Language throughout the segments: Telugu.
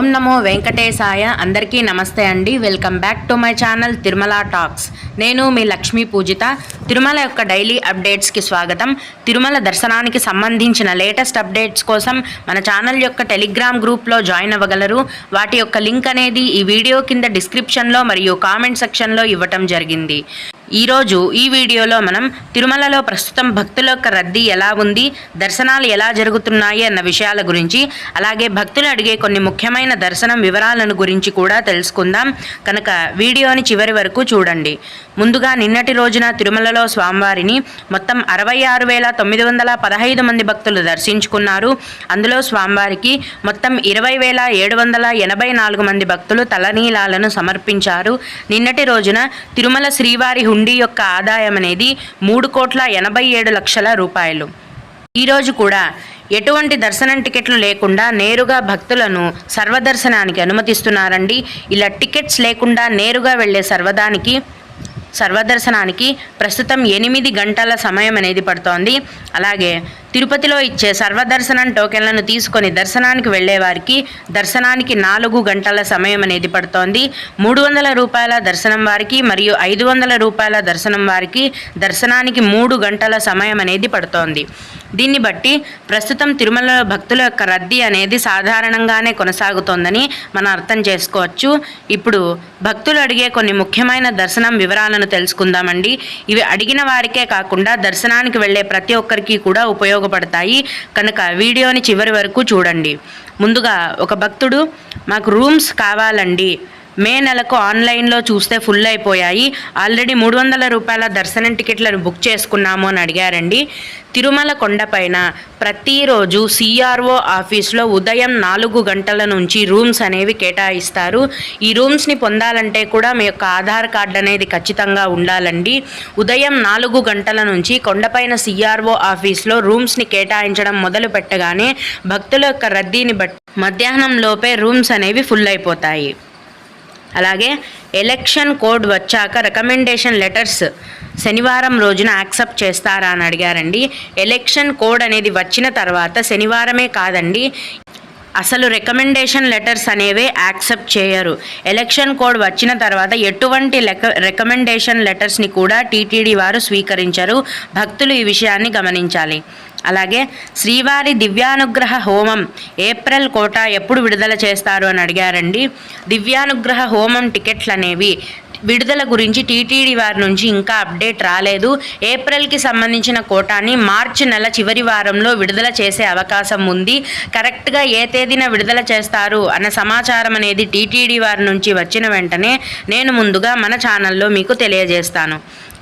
ఓం నమో వెంకటేశాయ. అందరికీ నమస్తే అండి. Welcome back to my channel Tirumala talks. నేను మీ లక్ష్మీ పూజిత. తిరుమల యొక్క డైలీ అప్డేట్స్కి స్వాగతం. తిరుమల దర్శనానికి సంబంధించిన లేటెస్ట్ అప్డేట్స్ కోసం మన ఛానల్ యొక్క టెలిగ్రామ్ గ్రూప్లో జాయిన్ అవ్వగలరు. వాటి యొక్క లింక్ అనేది ఈ వీడియో కింద డిస్క్రిప్షన్లో మరియు కామెంట్ సెక్షన్లో ఇవ్వటం జరిగింది. ఈరోజు ఈ వీడియోలో మనం తిరుమలలో ప్రస్తుతం భక్తుల యొక్క రద్దీ ఎలా ఉంది, దర్శనాలు ఎలా జరుగుతున్నాయి అన్న విషయాల గురించి, అలాగే భక్తులు అడిగే కొన్ని ముఖ్యమైన దర్శనం వివరాలను గురించి కూడా తెలుసుకుందాం. కనుక వీడియోని చివరి వరకు చూడండి. ముందుగా నిన్నటి రోజున తిరుమలలో స్వామివారిని మొత్తం 66,915 మంది భక్తులు దర్శించుకున్నారు. అందులో స్వామివారికి మొత్తం 20,784 మంది భక్తులు తలనీలాలను సమర్పించారు. నిన్నటి రోజున తిరుమల శ్రీవారి హుండీ యొక్క ఆదాయం అనేది 3,87,00,000 రూపాయలు. ఈరోజు కూడా ఎటువంటి దర్శనం టికెట్లు లేకుండా నేరుగా భక్తులను సర్వదర్శనానికి అనుమతిస్తున్నారండి. ఇలా టికెట్స్ లేకుండా నేరుగా వెళ్ళే సర్వదర్శనానికి ప్రస్తుతం 8 గంటల సమయం అనేది పడుతోంది. అలాగే తిరుపతిలో ఇచ్చే సర్వదర్శనం టోకెన్లను తీసుకొని దర్శనానికి వెళ్ళే వారికి దర్శనానికి 4 గంటల సమయం అనేది పడుతోంది. 300 రూపాయల దర్శనం వారికి మరియు 500 రూపాయల దర్శనం వారికి దర్శనానికి 3 గంటల సమయం అనేది పడుతోంది. దీన్ని బట్టి ప్రస్తుతం తిరుమలలో భక్తుల యొక్క రద్దీ అనేది సాధారణంగానే కొనసాగుతోందని మనం అర్థం చేసుకోవచ్చు. ఇప్పుడు భక్తులు అడిగే కొన్ని ముఖ్యమైన దర్శనం వివరాలను తెలుసుకుందామండి. ఇవి అడిగిన వారికే కాకుండా దర్శనానికి వెళ్ళే ప్రతి ఒక్కరికి కూడా ఉపయోగపడతాయి. కనుక వీడియోని చివరి వరకు చూడండి. ముందుగా ఒక భక్తుడు, మాకు రూమ్స్ కావాలండి, మే నెలకు ఆన్లైన్లో చూస్తే ఫుల్ అయిపోయాయి, ఆల్రెడీ 300 రూపాయల దర్శనం టికెట్లను బుక్ చేసుకున్నాము అని అడిగారండి. తిరుమల కొండపైన ప్రతిరోజు సిఆర్ఓ ఆఫీస్లో ఉదయం 4 గంటల నుంచి రూమ్స్ అనేవి కేటాయిస్తారు. ఈ రూమ్స్ని పొందాలంటే కూడా మీ యొక్క ఆధార్ కార్డు అనేది ఖచ్చితంగా ఉండాలండి. ఉదయం 4 గంటల నుంచి కొండపైన సిఆర్ఓ ఆఫీస్లో రూమ్స్ని కేటాయించడం మొదలు పెట్టగానే భక్తుల యొక్క రద్దీని బట్టి మధ్యాహ్నం లోపే రూమ్స్ అనేవి ఫుల్ అయిపోతాయి. అలాగే ఎలక్షన్ కోడ్ వచ్చాక రికమెండేషన్ లెటర్స్ శనివారం రోజున యాక్సెప్ట్ చేస్తారా అని అడిగారండి. ఎలక్షన్ కోడ్ అనేది వచ్చిన తర్వాత శనివారమే కాదండి, అసలు రికమెండేషన్ లెటర్స్ అనేవి యాక్సెప్ట్ చేయరు. ఎలక్షన్ కోడ్ వచ్చిన తర్వాత ఎటువంటి రికమెండేషన్ లెటర్స్ని కూడా టీటీడీ వారు స్వీకరించరు. భక్తులు ఈ విషయాన్ని గమనించాలి. అలాగే శ్రీవారి దివ్యానుగ్రహ హోమం ఏప్రిల్ కోటా ఎప్పుడు విడుదల చేస్తారు అని అడిగారండి. దివ్యానుగ్రహ హోమం టికెట్లు అనేవి విడుదల గురించి టీటీడీ వారి నుంచి ఇంకా అప్డేట్ రాలేదు. ఏప్రిల్కి సంబంధించిన కోటాని మార్చి నెల చివరి వారంలో విడుదల చేసే అవకాశం ఉంది. కరెక్ట్గా ఏ తేదీన విడుదల చేస్తారు అన్న సమాచారం అనేది టీటీడీ వారి నుంచి వచ్చిన వెంటనే నేను ముందుగా మన ఛానల్లో మీకు తెలియజేస్తాను.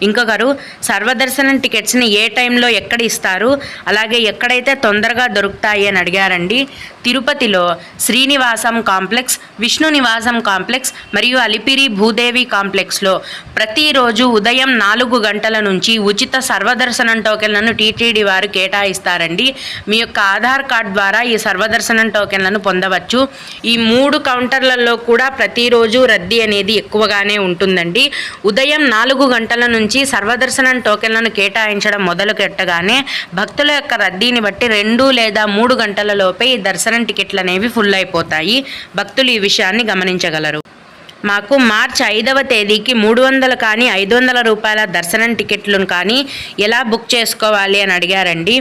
ఇంకొకరు సర్వదర్శనం టికెట్స్ని ఏ టైంలో ఎక్కడ ఇస్తారు, అలాగే ఎక్కడైతే తొందరగా దొరుకుతాయి అని అడిగారండి. తిరుపతిలో శ్రీనివాసం కాంప్లెక్స్, విష్ణు నివాసం కాంప్లెక్స్ మరియు అలిపిరి భూదేవి కాంప్లెక్స్లో ప్రతిరోజు ఉదయం 4 గంటల నుంచి ఉచిత సర్వదర్శనం టోకెన్లను టీటీడీ వారు కేటాయిస్తారండి. మీ యొక్క ఆధార్ కార్డ్ ద్వారా ఈ సర్వదర్శనం టోకెన్లను పొందవచ్చు. ఈ 3 కౌంటర్లలో కూడా ప్రతిరోజు రద్దీ అనేది ఎక్కువగానే ఉంటుందండి. ఉదయం 4 గంటల నుంచి సర్వదర్శనం టోకెన్లను కేటాయించడం మొదలు పెట్టగానే భక్తుల యొక్క రద్దీని బట్టి 2 లేదా 3 గంటల లోపే ఈ దర్శనం టికెట్లు అనేవి ఫుల్ అయిపోతాయి. భక్తులు ఈ విషయాన్ని గమనించగలరు. మాకు మార్చి 5వ తేదీకి 300 కానీ 500 రూపాయల దర్శనం టికెట్లను కానీ ఎలా బుక్ చేసుకోవాలి అని అడిగారండి.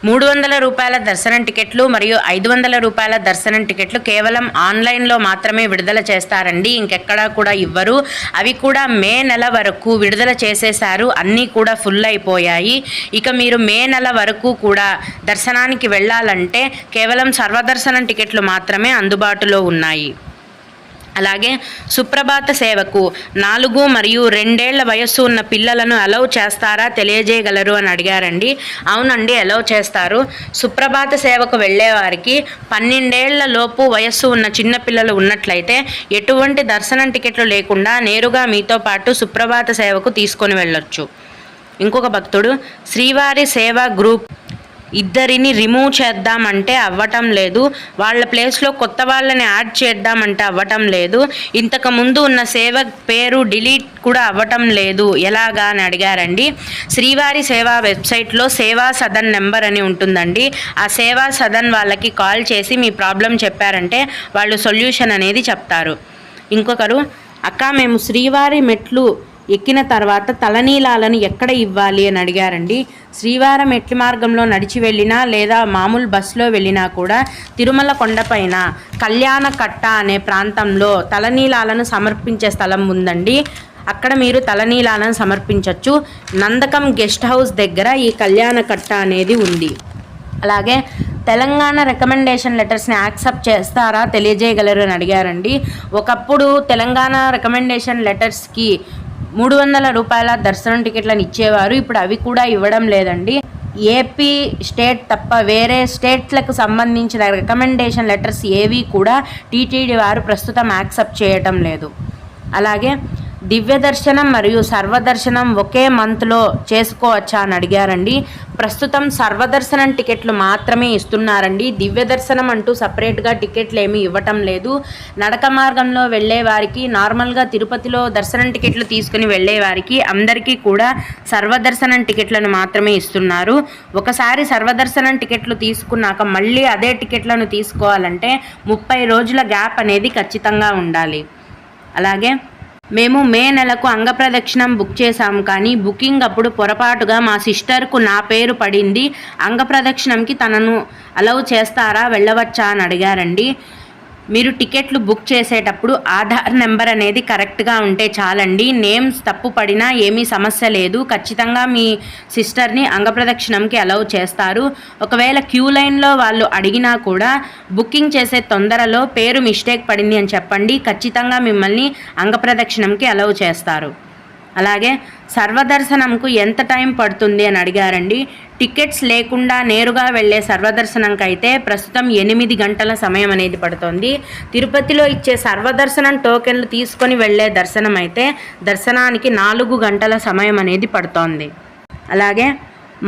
300 రూపాయల దర్శనం టికెట్లు మరియు 500 రూపాయల దర్శనం టికెట్లు కేవలం ఆన్లైన్లో మాత్రమే విడుదల చేస్తారండి, ఇంకెక్కడా కూడా ఇవ్వరు. అవి కూడా మే నెల వరకు విడుదల చేసేశారు, అన్నీ కూడా ఫుల్ అయిపోయాయి. ఇక మీరు మే నెల వరకు కూడా దర్శనానికి వెళ్ళాలంటే కేవలం సర్వదర్శనం టికెట్లు మాత్రమే అందుబాటులో ఉన్నాయి. అలాగే సుప్రభాత సేవకు 4 మరియు 2 ఏళ్ల వయస్సు ఉన్న పిల్లలను అలౌ చేస్తారా తెలియజేయగలరు అని అడిగారండి. అవునండి, అలౌ చేస్తారు. సుప్రభాత సేవకు వెళ్ళే వారికి 12 ఏళ్ల లోపు వయస్సు ఉన్న చిన్నపిల్లలు ఉన్నట్లయితే ఎటువంటి దర్శనం టికెట్లు లేకుండా నేరుగా మీతో పాటు సుప్రభాత సేవకు తీసుకొని వెళ్ళొచ్చు. ఇంకొక భక్తుడు, శ్రీవారి సేవా గ్రూప్ ఇద్దరిని రిమూవ్ చేద్దామంటే అవ్వటం లేదు, వాళ్ళ ప్లేస్లో కొత్త వాళ్ళని యాడ్ చేద్దామంటే అవ్వటం లేదు, ఇంతకు ముందు ఉన్న సేవక్ పేరు డిలీట్ కూడా అవ్వటం లేదు, ఎలాగా అని అడిగారండి. శ్రీవారి సేవా వెబ్సైట్లో సేవా సదన్ నెంబర్ అని ఉంటుందండి. ఆ సేవా సదన్ వాళ్ళకి కాల్ చేసి మీ ప్రాబ్లం చెప్పారంటే వాళ్ళు సొల్యూషన్ అనేది చెప్తారు. ఇంకొకరు, అక్క మేము శ్రీవారి మెట్లు ఎక్కిన తర్వాత తలనీలాలను ఎక్కడ ఇవ్వాలి అని అడిగారండి. శ్రీవారం మెట్ల మార్గంలో నడిచి వెళ్ళినా లేదా మామూలు బస్సులో వెళ్ళినా కూడా తిరుమల కొండపైన కళ్యాణ కట్ట అనే ప్రాంతంలో తలనీలాలను సమర్పించే స్థలం ఉందండి. అక్కడ మీరు తలనీలాలను సమర్పించవచ్చు. నందకం గెస్ట్ హౌస్ దగ్గర ఈ కళ్యాణ కట్ట అనేది ఉంది. అలాగే తెలంగాణ రికమెండేషన్ లెటర్స్ని యాక్సెప్ట్ చేస్తారా తెలియజేయగలరు అని అడిగారండి. ఒకప్పుడు తెలంగాణ రికమెండేషన్ లెటర్స్కి 300 రూపాయల దర్శనం టికెట్లను ఇచ్చేవారు. ఇప్పుడు అవి కూడా ఇవ్వడం లేదండి. ఏపీ స్టేట్ తప్ప వేరే స్టేట్లకు సంబంధించిన రికమెండేషన్ లెటర్స్ ఏవి కూడా టీటీడీ వారు ప్రస్తుతం యాక్సెప్ట్ చేయటం లేదు. అలాగే దివ్య దర్శనం మరియు సర్వదర్శనం ఒకే మంత్లో చేసుకోవచ్చా అని అడిగారండి. ప్రస్తుతం సర్వదర్శనం టికెట్లు మాత్రమే ఇస్తున్నారండి. దివ్య దర్శనం అంటూ సపరేట్గా టికెట్లు ఏమీ ఇవ్వటం లేదు. నడక మార్గంలో వెళ్ళే వారికి, నార్మల్గా తిరుపతిలో దర్శనం టికెట్లు తీసుకుని వెళ్ళే వారికి అందరికీ కూడా సర్వదర్శనం టికెట్లను మాత్రమే ఇస్తున్నారు. ఒకసారి సర్వదర్శనం టికెట్లు తీసుకున్నాక మళ్ళీ అదే టికెట్లను తీసుకోవాలంటే 30 రోజుల గ్యాప్ అనేది ఖచ్చితంగా ఉండాలి. అలాగే మేము మే నెలకు అంగప్రదక్షిణం బుక్ చేశాము, కానీ బుకింగ్ అప్పుడు పొరపాటుగా మా సిస్టర్కు నా పేరు పడింది. అంగప్రదక్షిణంకి తనను అలౌ చేస్తారా, వెళ్ళవచ్చా అని అడిగారండి. మీరు టికెట్లు బుక్ చేసేటప్పుడు ఆధార్ నెంబర్ అనేది కరెక్ట్గా ఉంటే చాలండి. నేమ్స్ తప్పు పడినా ఏమీ సమస్య లేదు. ఖచ్చితంగా మీ సిస్టర్ని అంగప్రదక్షిణంకి అలౌ చేస్తారు. ఒకవేళ క్యూ లైన్లో వాళ్ళు అడిగినా కూడా బుకింగ్ చేసే తొందరలో పేరు మిస్టేక్ పడింది అని చెప్పండి. ఖచ్చితంగా మిమ్మల్ని అంగప్రదక్షిణంకి అలౌ చేస్తారు. అలాగే సర్వదర్శనంకు ఎంత టైం పడుతుంది అని అడిగారండి. టికెట్స్ లేకుండా నేరుగా వెళ్ళే సర్వదర్శనంకి అయితే ప్రస్తుతం 8 గంటల సమయం అనేది పడుతుంది. తిరుపతిలో ఇచ్చే సర్వదర్శనం టోకెన్లు తీసుకొని వెళ్ళే దర్శనం అయితే దర్శనానికి 4 గంటల సమయం అనేది పడుతోంది. అలాగే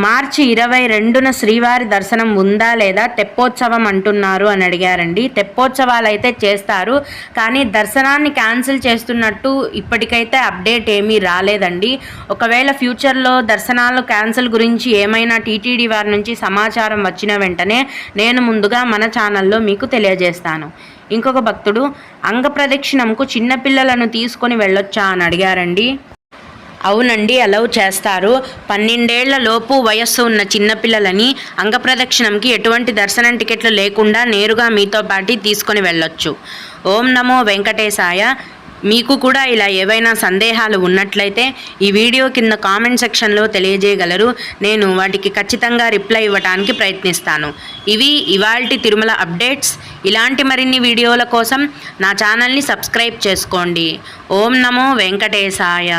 మార్చి 22న శ్రీవారి దర్శనం ఉందా లేదా, తెప్పోత్సవం అంటున్నారు అని అడిగారండి. తెప్పోత్సవాలు అయితే చేస్తారు, కానీ దర్శనాన్ని క్యాన్సిల్ చేస్తున్నట్టు ఇప్పటికైతే అప్డేట్ ఏమీ రాలేదండి. ఒకవేళ ఫ్యూచర్లో దర్శనాలు క్యాన్సిల్ గురించి ఏమైనా టీటీడీ వారి నుంచి సమాచారం వచ్చిన వెంటనే నేను ముందుగా మన ఛానల్లో మీకు తెలియజేస్తాను. ఇంకొక భక్తుడు, అంగప్రదక్షిణంకు చిన్నపిల్లలను తీసుకొని వెళ్ళొచ్చా అని అడిగారండి. అవునండి, అలౌ చేస్తారు. 12 ఏళ్ల లోపు వయస్సు ఉన్న చిన్నపిల్లలని అంగప్రదక్షిణంకి ఎటువంటి దర్శనం టికెట్లు లేకుండా నేరుగా మీతో పాటు తీసుకొని వెళ్ళొచ్చు. ఓం నమో వెంకటేశాయ. మీకు కూడా ఇలా ఏవైనా సందేహాలు ఉన్నట్లయితే ఈ వీడియో కింద కామెంట్ సెక్షన్లో తెలియజేయగలరు. నేను వాటికి ఖచ్చితంగా రిప్లై ఇవ్వడానికి ప్రయత్నిస్తాను. ఇవి ఇవాల్టి తిరుమల అప్డేట్స్. ఇలాంటి మరిన్ని వీడియోల కోసం నా ఛానల్ని సబ్స్క్రైబ్ చేసుకోండి. ఓం నమో వెంకటేశాయ.